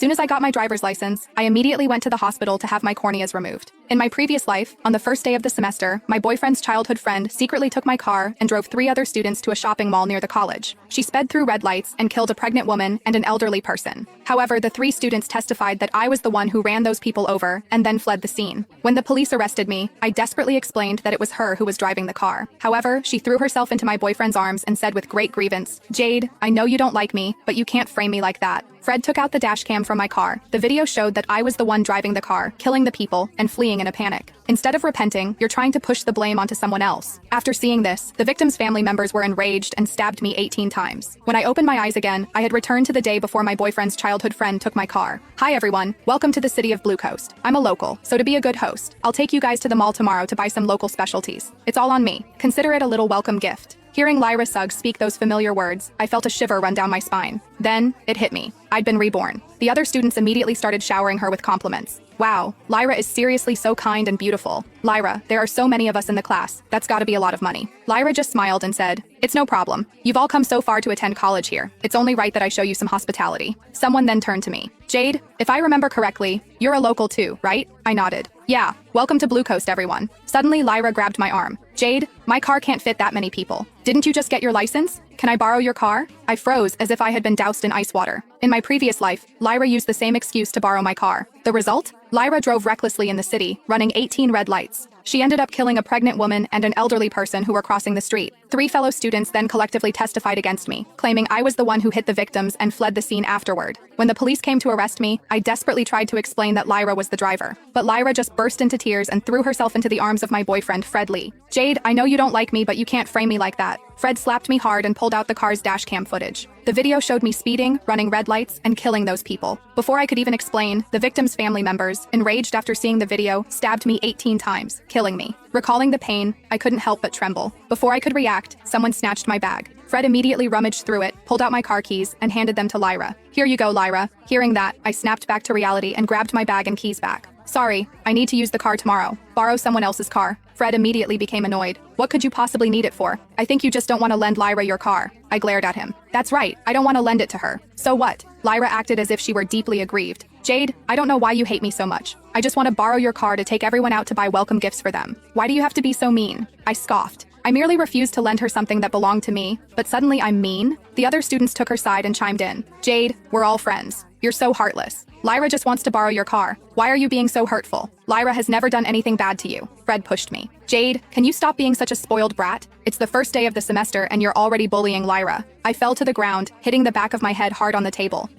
Soon as I got my driver's license, I immediately went to the hospital to have my corneas removed. In my previous life, on the first day of the semester, my boyfriend's childhood friend secretly took my car and drove 3 other students to a shopping mall near the college. She sped through red lights and killed a pregnant woman and an elderly person. However, the 3 students testified that I was the one who ran those people over and then fled the scene. When the police arrested me, I desperately explained that it was her who was driving the car. However, she threw herself into my boyfriend's arms and said with great grievance, "Jade, I know you don't like me, but you can't frame me like that." Fred took out the dash cam from my car. The video showed that I was the one driving the car, killing the people, and fleeing in a panic. Instead of repenting, you're trying to push the blame onto someone else. After seeing this, the victim's family members were enraged and stabbed me 18 times. When I opened my eyes again, I had returned to the day before my boyfriend's childhood friend took my car. Hi everyone, welcome to the city of Blue Coast. I'm a local, so to be a good host, I'll take you guys to the mall tomorrow to buy some local specialties. It's all on me. Consider it a little welcome gift. Hearing Lyra Suggs speak those familiar words, I felt a shiver run down my spine. Then, it hit me. I'd been reborn. The other students immediately started showering her with compliments. Wow, Lyra is seriously so kind and beautiful. Lyra, there are so many of us in the class. That's gotta be a lot of money. Lyra just smiled and said, "It's no problem. You've all come so far to attend college here. It's only right that I show you some hospitality." Someone then turned to me. "Jade, if I remember correctly, you're a local too, right?" I nodded. "Yeah, welcome to Blue Coast, everyone." Suddenly, Lyra grabbed my arm. "Jade, my car can't fit that many people. Didn't you just get your license? Can I borrow your car?" I froze as if I had been doused in ice water. In my previous life, Lyra used the same excuse to borrow my car. The result? Lyra drove recklessly in the city, running 18 red lights. She ended up killing a pregnant woman and an elderly person who were crossing the street. 3 fellow students then collectively testified against me, claiming I was the one who hit the victims and fled the scene afterward. When the police came to arrest me, I desperately tried to explain that Lyra was the driver. But Lyra just burst into tears and threw herself into the arms of my boyfriend, Fred Lee. "Jade, I know you don't like me, but you can't frame me like that." Fred slapped me hard and pulled out the car's dashcam footage. The video showed me speeding, running red lights, and killing those people. Before I could even explain, the victims' family members, enraged after seeing the video, stabbed me 18 times, killing me. Recalling the pain, I couldn't help but tremble. Before I could react, someone snatched my bag. Fred immediately rummaged through it, pulled out my car keys, and handed them to Lyra. "Here you go, Lyra." Hearing that, I snapped back to reality and grabbed my bag and keys back. "Sorry, I need to use the car tomorrow. Borrow someone else's car." Fred immediately became annoyed. "What could you possibly need it for? I think you just don't want to lend Lyra your car." I glared at him. "That's right, I don't want to lend it to her." "So what?" Lyra acted as if she were deeply aggrieved. "Jade, I don't know why you hate me so much. I just want to borrow your car to take everyone out to buy welcome gifts for them. Why do you have to be so mean?" I scoffed. I merely refused to lend her something that belonged to me, but suddenly I'm mean? The other students took her side and chimed in. "Jade, we're all friends. You're so heartless. Lyra just wants to borrow your car. Why are you being so hurtful? Lyra has never done anything bad to you." Fred pushed me. "Jade, can you stop being such a spoiled brat? It's the first day of the semester and you're already bullying Lyra." I fell to the ground, hitting the back of my head hard on the table.